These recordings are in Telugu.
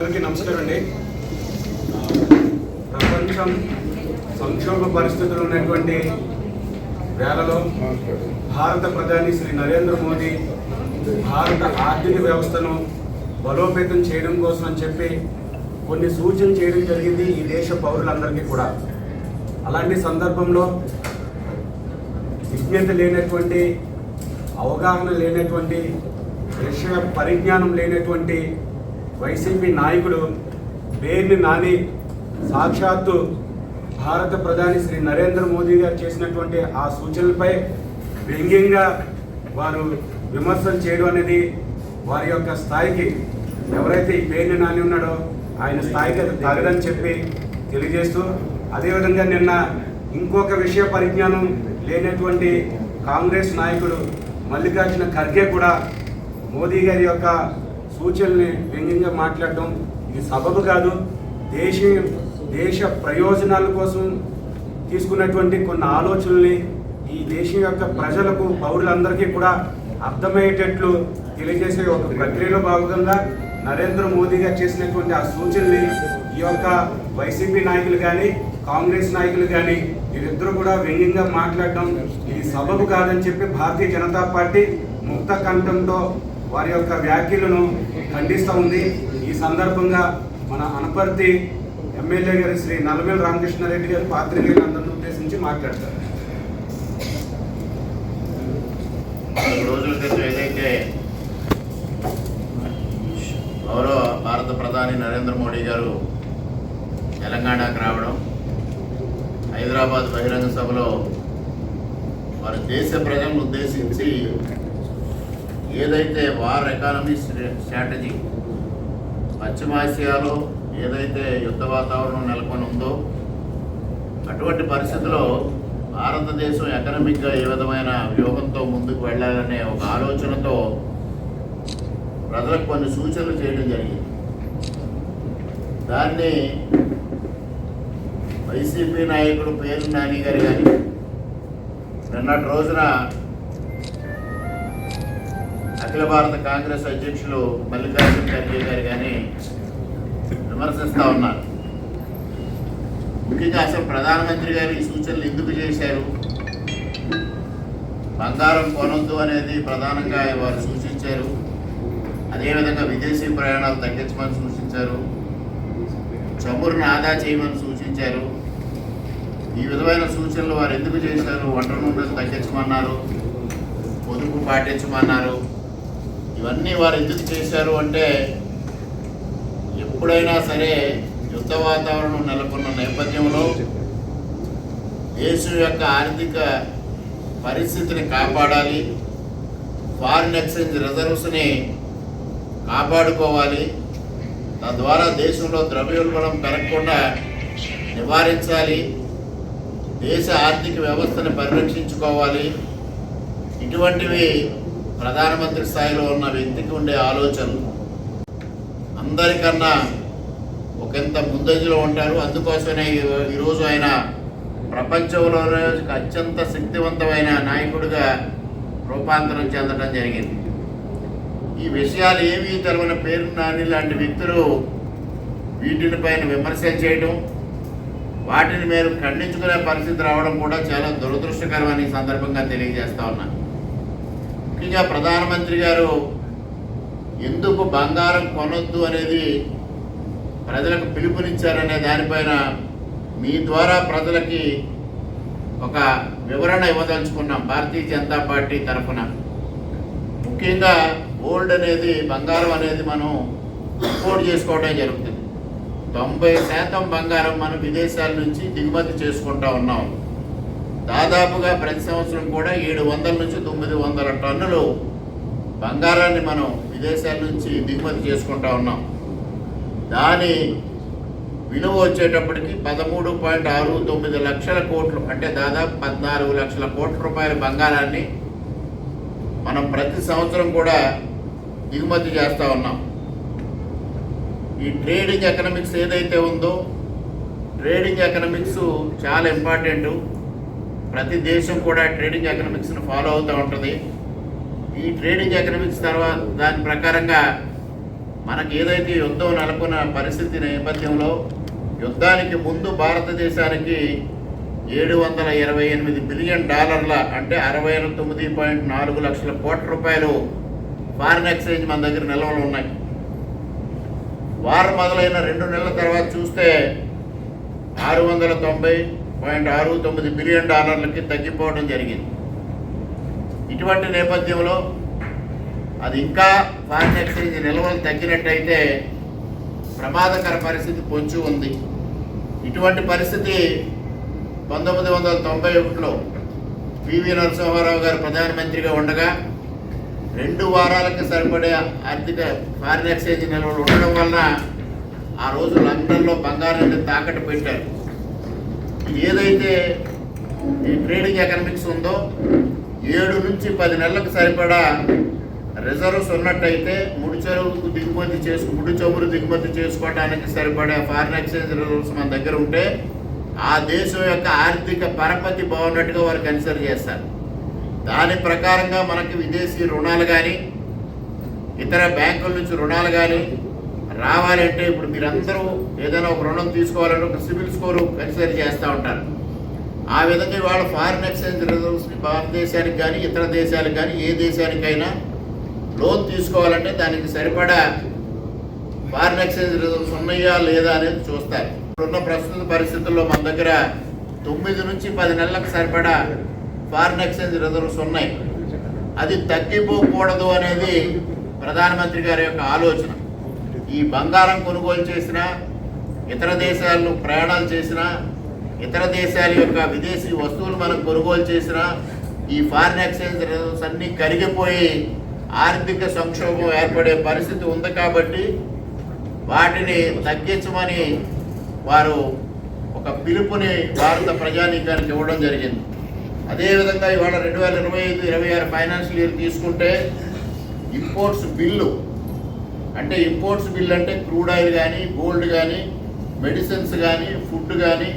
నమస్కారం అండి. ప్రపంచం సంక్షోభ పరిస్థితులు ఉన్నటువంటి వేళలో భారత ప్రధాని శ్రీ నరేంద్ర మోదీ భారత ఆర్థిక వ్యవస్థను బలోపేతం చేయడం కోసం అని చెప్పి కొన్ని సూచనలు చేయడం జరిగింది ఈ దేశ పౌరులందరికీ కూడా. అలాంటి సందర్భంలో విజ్ఞత లేనటువంటి, అవగాహన లేనటువంటి, విషయ పరిజ్ఞానం లేనటువంటి వైసీపీ నాయకుడు పేర్ని నాని సాక్షాత్తు భారత ప్రధాని శ్రీ నరేంద్ర మోదీ గారు చేసినటువంటి ఆ సూచనలపై వ్యంగ్యంగా వారు విమర్శలు చేయడం అనేది వారి యొక్క స్థాయికి, ఎవరైతే ఈ పేర్ని నాని ఉన్నాడో ఆయన స్థాయికి అది తగదని చెప్పి తెలియజేస్తూ, అదేవిధంగా నిన్న ఇంకొక విషయ పరిజ్ఞానం లేనటువంటి కాంగ్రెస్ నాయకుడు మల్లికార్జున ఖర్గే కూడా మోదీ గారి యొక్క సూచనల్ని వ్యంగ్యంగా మాట్లాడడం ఇది సబబు కాదు. దేశ ప్రయోజనాల కోసం తీసుకున్నటువంటి కొన్ని ఆలోచనల్ని ఈ దేశం యొక్క ప్రజలకు, పౌరులందరికీ కూడా అర్థమయ్యేటట్లు తెలియజేసే ఒక ప్రక్రియలో భాగంగా నరేంద్ర మోదీ గారు చేసినటువంటి ఆ సూచనల్ని ఈ యొక్క వైసీపీ నాయకులు కానీ, కాంగ్రెస్ నాయకులు కానీ వీరిద్దరూ కూడా వ్యంగ్యంగా మాట్లాడడం ఇది సబబు కాదని చెప్పి భారతీయ జనతా పార్టీ ముక్త కంఠంతో వారి యొక్క వ్యాఖ్యలను ఖండిస్తూ ఉంది. ఈ సందర్భంగా మన అనపర్తి ఎమ్మెల్యే గారు శ్రీ నల్లమేల రామకృష్ణారెడ్డి గారు పాత్రికేయులందరిని ఉద్దేశించి మాట్లాడతారు. రోజుల క్రితం ఏదైతే గౌరవ భారత ప్రధాని నరేంద్ర మోడీ గారు తెలంగాణకు రావడం, హైదరాబాద్ బహిరంగ సభలో వారి దేశ ప్రజలను ఉద్దేశించి ఏదైతే వార్ ఎకానమీ స్ట్రాటజీ పశ్చిమాసియాలో ఏదైతే యుద్ధ వాతావరణం నెలకొని ఉందో అటువంటి పరిస్థితుల్లో భారతదేశం ఎకనామిక్గా ఏ విధమైన వ్యూహంతో ముందుకు వెళ్ళాలనే ఒక ఆలోచనతో ప్రజలకు కొన్ని సూచనలు చేయడం జరిగింది. దాన్ని వైసీపీ నాయకుడు పేర్ని నాని గారు కానీ, నిన్నటి రోజున అఖిల భారత కాంగ్రెస్ అధ్యక్షులు మల్లికార్జున ఖర్గే గారు కానీ విమర్శిస్తూ ఉన్నారు. ముఖ్యంగా అసలు ప్రధానమంత్రి గారు ఈ సూచనలు ఎందుకు చేశారు? బంగారం కొనొద్దు అనేది ప్రధానంగా వారు సూచించారు. అదేవిధంగా విదేశీ ప్రయాణాలు తగ్గించమని సూచించారు, చమురును ఆదా చేయమని సూచించారు. ఈ విధమైన సూచనలు వారు ఎందుకు చేశారు? వంట నూనెలు తగ్గించమన్నారు, పొదుపు పాటించమన్నారు. ఇవన్నీ వారు ఎందుకు చేశారు అంటే, ఎప్పుడైనా సరే యుద్ధ వాతావరణం నెలకొన్న నేపథ్యంలో దేశం యొక్క ఆర్థిక పరిస్థితిని కాపాడాలి, ఫారిన్ ఎక్స్చేంజ్ రిజర్వ్స్ని కాపాడుకోవాలి, తద్వారా దేశంలో ద్రవ్యోల్బణం పెరగకుండా నివారించాలి, దేశ ఆర్థిక వ్యవస్థను పరిరక్షించుకోవాలి. ఇటువంటివి ప్రధానమంత్రి స్థాయిలో ఉన్న వ్యక్తికి ఉండే ఆలోచనలు. అందరికన్నా ఒకంత ముందంజలో ఉంటారు. అందుకోసమే ఈరోజు ఆయన ప్రపంచంలోనే అత్యంత శక్తివంతమైన నాయకుడిగా రూపాంతరం చెందడం జరిగింది. ఈ విషయాలు ఏమీ తెలవని పేర్ని నాని లాంటి వ్యక్తులు వీటిపైన విమర్శలు చేయడం, వాటిని మీరు ఖండించుకునే పరిస్థితి రావడం కూడా చాలా దురదృష్టకరమని సందర్భంగా తెలియజేస్తా ఉన్నాను. ముఖ్యంగా ప్రధానమంత్రి గారు ఎందుకు బంగారం కొనొద్దు అనేది ప్రజలకు పిలుపునిచ్చారనే దానిపైన మీ ద్వారా ప్రజలకి ఒక వివరణ ఇవ్వదలుచుకున్నాం భారతీయ జనతా పార్టీ తరఫున. ముఖ్యంగా గోల్డ్ అనేది, బంగారం అనేది మనం ఇంపోర్ట్ చేసుకోవడం జరుగుతుంది. 90% బంగారం మనం విదేశాల నుంచి దిగుమతి చేసుకుంటూ ఉన్నాం. దాదాపుగా ప్రతి సంవత్సరం కూడా 700 నుంచి 900 టన్నులు బంగారాన్ని మనం విదేశాల నుంచి దిగుమతి చేసుకుంటూ ఉన్నాం. దాని విలువ వచ్చేటప్పటికి 13.69 లక్షల కోట్లు, అంటే దాదాపు 14 లక్షల కోట్ల రూపాయల బంగారాన్ని మనం ప్రతి సంవత్సరం కూడా దిగుమతి చేస్తూ ఉన్నాం. ఈ ట్రేడింగ్ ఎకనామిక్స్ ఏదైతే ఉందో, ట్రేడింగ్ ఎకనామిక్స్ చాలా ఇంపార్టెంటు. ప్రతి దేశం కూడా ట్రేడింగ్ ఎకనామిక్స్ని ఫాలో అవుతూ ఉంటుంది. ఈ ట్రేడింగ్ ఎకనామిక్స్ తర్వాత దాని ప్రకారంగా మనకి ఏదైతే యుద్ధం నెలకొన్న పరిస్థితి నేపథ్యంలో యుద్ధానికి ముందు భారతదేశానికి $728 బిలియన్ అంటే 69.4 లక్షల కోట్ల రూపాయలు ఫారిన్ ఎక్స్చేంజ్ మన దగ్గర నిల్వలు ఉన్నాయి. వారం మొదలైన 2 నెలల తర్వాత చూస్తే $690.69 బిలియన్ తగ్గిపోవడం జరిగింది. ఇటువంటి నేపథ్యంలో అది ఇంకా ఫారిన్ ఎక్స్చేంజ్ నిల్వలు తగ్గినట్టయితే ప్రమాదకర పరిస్థితి పొంచి ఉంది. ఇటువంటి పరిస్థితి 1991లో పివి నరసింహారావు గారు ప్రధానమంత్రిగా ఉండగా 2 వారాలకి సరిపడే ఆర్థిక ఫారిన్ ఎక్స్చేంజ్ నిల్వలు ఉండడం వలన ఆ రోజు లండన్లో బంగారాన్ని తాకట్టు పెట్టారు. ఇది ఏదైతే ఈ ట్రేడింగ్ ఎకనామిక్స్ ఉందో 7 నుంచి 10 నెలలకు సరిపడా రిజర్వ్స్ ఉన్నట్టయితే ముడి చమురు దిగుమతి చేసుకోవడానికి సరిపడే ఫారిన్ ఎక్స్చేంజ్ రిజర్వ్స్ మన దగ్గర ఉంటే ఆ దేశం యొక్క ఆర్థిక పరపతి బాగున్నట్టుగా వారు కన్సిడర్ చేస్తారు. దాని ప్రకారంగా మనకి విదేశీ రుణాలు కానీ ఇతర బ్యాంకుల నుంచి రుణాలు కానీ రావాలంటే ఇప్పుడు మీరందరూ ఏదైనా ఒక రుణం తీసుకోవాలంటే ఒక సిబిల్ స్కోరు కన్సిడర్ చేస్తూ ఉంటారు. ఆ విధంగా ఇవాళ ఫారిన్ ఎక్స్చేంజ్ రిజర్వ్స్ని భారతదేశానికి కానీ ఇతర దేశాలకు కానీ ఏ దేశానికైనా లోన్ తీసుకోవాలంటే దానికి సరిపడా ఫారిన్ ఎక్స్చేంజ్ రిజర్వ్స్ ఉన్నాయా లేదా అనేది చూస్తారు. ఇప్పుడున్న ప్రస్తుత పరిస్థితుల్లో మన దగ్గర 9 నుంచి 10 నెలలకు సరిపడా ఫారిన్ ఎక్స్చేంజ్ రిజర్వ్స్ ఉన్నాయి. అది తగ్గిపోకూడదు అనేది ప్రధానమంత్రి గారి యొక్క ఆలోచన. ఈ బంగారం కొనుగోలు చేసినా ఇతర దేశాలను ప్రయాణాలు చేసినా ఇతర దేశాల యొక్క విదేశీ వస్తువులు మనం కొనుగోలు చేసినా ఈ ఫారిన్ ఎక్స్చేంజ్ రిజర్వ్స్ అన్నీ కరిగిపోయి ఆర్థిక సంక్షోభం ఏర్పడే పరిస్థితి ఉంది. కాబట్టి వాటిని తగ్గించమని వారు ఒక పిలుపుని భారత ప్రజానీకానికి ఇవ్వడం జరిగింది. అదేవిధంగా ఇవాళ 2025-26 ఫైనాన్షియల్ ఇయర్ తీసుకుంటే ఇంపోర్ట్స్ బిల్లు అంటే క్రూడ్ ఆయిల్ కానీ గోల్డ్ కానీ మెడిసిన్స్ కానీ ఫుడ్ కానీ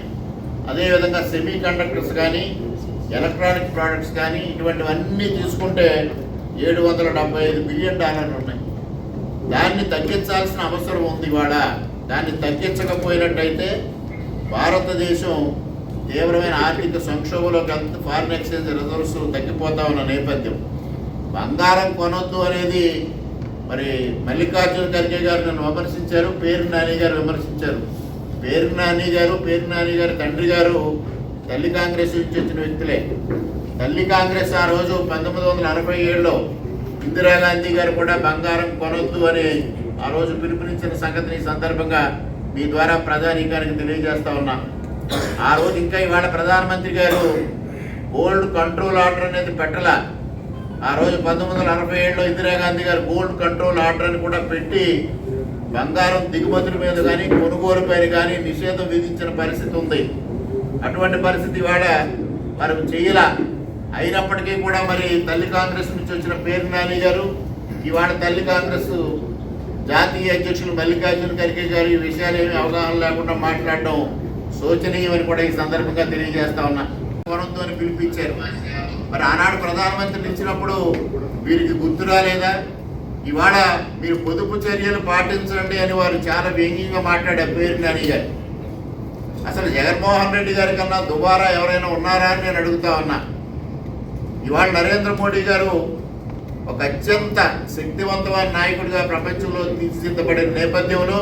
అదేవిధంగా సెమీ కండక్టర్స్ కానీ ఎలక్ట్రానిక్ ప్రోడక్ట్స్ కానీ ఇటువంటివన్నీ తీసుకుంటే $775 బిలియన్ ఉన్నాయి. దాన్ని తగ్గించాల్సిన అవసరం ఉంది. ఇవాళ దాన్ని తగ్గించకపోయినట్టయితే భారతదేశం తీవ్రమైన ఆర్థిక సంక్షోభంలోకి వెళ్తే ఫారిన్ ఎక్స్చేంజ్ రిజర్వ్స్ తగ్గిపోతా ఉన్న నేపథ్యం. బంగారం కొనొద్దు అనేది మరి మల్లికార్జున ఖర్గే గారు నన్ను విమర్శించారు, పేరు నాని గారు విమర్శించారు. పేరు నాని గారి తండ్రి గారు తల్లి కాంగ్రెస్ నుంచి వచ్చిన వ్యక్తులే. తల్లి కాంగ్రెస్ ఆ రోజు 1947లో ఇందిరాగాంధీ గారు కూడా బంగారం కొనొద్దు అని ఆ రోజు పిలుపునిచ్చిన సంగతిని ఈ సందర్భంగా మీ ద్వారా ప్రజానీకానికి తెలియజేస్తా ఉన్నా. ఆ రోజు ఇంకా ఇవాళ ప్రధానమంత్రి గారు గోల్డ్ కంట్రోల్ ఆర్డర్ అనేది పెట్టలా. ఆ రోజు 1947లో ఇందిరాగాంధీ గారు గోల్డ్ కంట్రోల్ ఆర్డర్ అని కూడా పెట్టి బంగారం దిగుమతుల మీద కానీ కొనుగోలు పైన కానీ నిషేధం విధించిన పరిస్థితి ఉంది. అటువంటి పరిస్థితి ఇవాళ మరి చెయ్యలా. అయినప్పటికీ కూడా మరి తల్లి కాంగ్రెస్ నుంచి వచ్చిన పేరు నాని గారు ఇవాళ తల్లి కాంగ్రెస్ జాతీయ అధ్యక్షులు మల్లికార్జున ఖర్గే గారు ఈ విషయాలు ఏమీ అవగాహన లేకుండా మాట్లాడడం శోచనీయమని కూడా ఈ సందర్భంగా తెలియజేస్తా ఉన్నా. కొనొద్దు అని పిలిపించారు. మరి ఆనాడు ప్రధానమంత్రిని ఇచ్చినప్పుడు వీరికి గుర్తు రాలేదా? ఇవాళ మీరు పొదుపు చర్యలు పాటించండి అని వారు చాలా వ్యంగ్యంగా మాట్లాడారు పేరు నాని గారు. అసలు జగన్మోహన్ రెడ్డి గారి కన్నా దుబారా ఎవరైనా ఉన్నారా అని నేను అడుగుతా ఉన్నా. ఇవాళ నరేంద్ర మోడీ గారు ఒక అత్యంత శక్తివంతమైన నాయకుడిగా ప్రపంచంలో తీర్చిదిద్దబడిన నేపథ్యంలో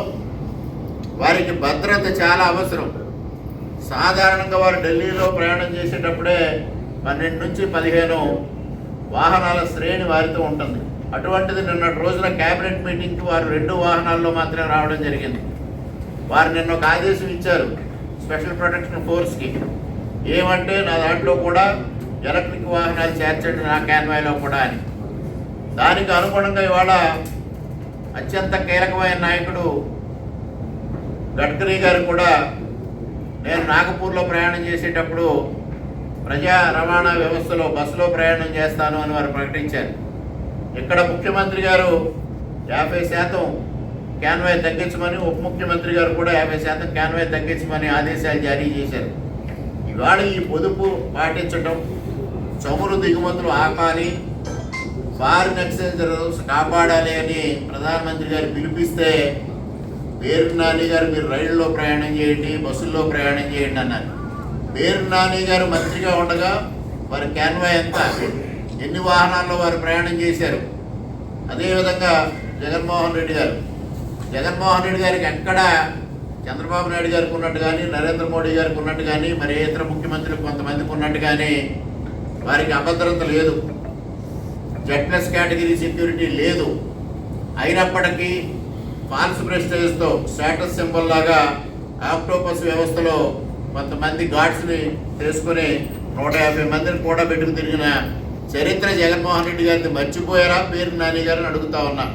వారికి భద్రత చాలా అవసరం. సాధారణంగా వారు ఢిల్లీలో ప్రయాణం చేసేటప్పుడే 12 నుంచి 15 వాహనాల శ్రేణి వారితో ఉంటుంది. అటువంటిది నిన్నటి రోజున క్యాబినెట్ మీటింగ్కి వారు 2 వాహనాల్లో మాత్రమే రావడం జరిగింది. వారు నిన్న ఒక ఆదేశం ఇచ్చారు స్పెషల్ ప్రొటెక్షన్ ఫోర్స్కి. ఏమంటే నా దాంట్లో కూడా ఎలక్ట్రిక్ వాహనాలు చేర్చండి నా క్యాన్వాయ్లో కూడా అని. దానికి అనుగుణంగా ఇవాళ అత్యంత కీలకమైన నాయకుడు గడ్కరీ గారు కూడా నేను నాగపూర్లో ప్రయాణం చేసేటప్పుడు ప్రజా రవాణా వ్యవస్థలో బస్సులో ప్రయాణం చేస్తాను అని వారు ప్రకటించారు. ఇక్కడ ముఖ్యమంత్రి గారు 50% క్యాన్వాయ్ తగ్గించమని, ఉప ముఖ్యమంత్రి గారు కూడా 50% క్యాన్వాయ్ తగ్గించమని ఆదేశాలు జారీ చేశారు. ఇవాళ ఈ పొదుపు పాటించడం, చమురు దిగుమతులు ఆపాలి, ఫారిన్ ఎక్స్చేంజర్స్ కాపాడాలి అని ప్రధానమంత్రి గారు పిలిపిస్తే పేరు నాని గారు మీరు రైళ్లలో ప్రయాణం చేయండి, బస్సుల్లో ప్రయాణం చేయండి అన్నారు. పేరు నాని గారు మంత్రిగా ఉండగా వారి క్యాన్వాయ్ ఎంత, ఎన్ని వాహనాల్లో వారు ప్రయాణం చేశారు. అదేవిధంగా జగన్మోహన్ రెడ్డి గారికి ఎక్కడ చంద్రబాబు నాయుడు గారికి ఉన్నట్టు కానీ, నరేంద్ర మోడీ గారికి ఉన్నట్టు కానీ, మరి ఇతర ముఖ్యమంత్రులు కొంతమందికి ఉన్నట్టు కానీ వారికి అభద్రత లేదు, జెడ్ప్లస్ కేటగిరీ సెక్యూరిటీ లేదు. అయినప్పటికీ ఫాల్స్ ప్రెస్టేజ్తో స్టేటస్ సింబల్ లాగా ఆక్టోపస్ వ్యవస్థలో కొంతమంది గార్డ్స్ని తీసుకుని 150 మందిని కూడా పెట్టుకు తిరిగిన చరిత్ర జగన్మోహన్ రెడ్డి గారిని మర్చిపోయారా పేరు నాని గారిని అడుగుతా ఉన్నా.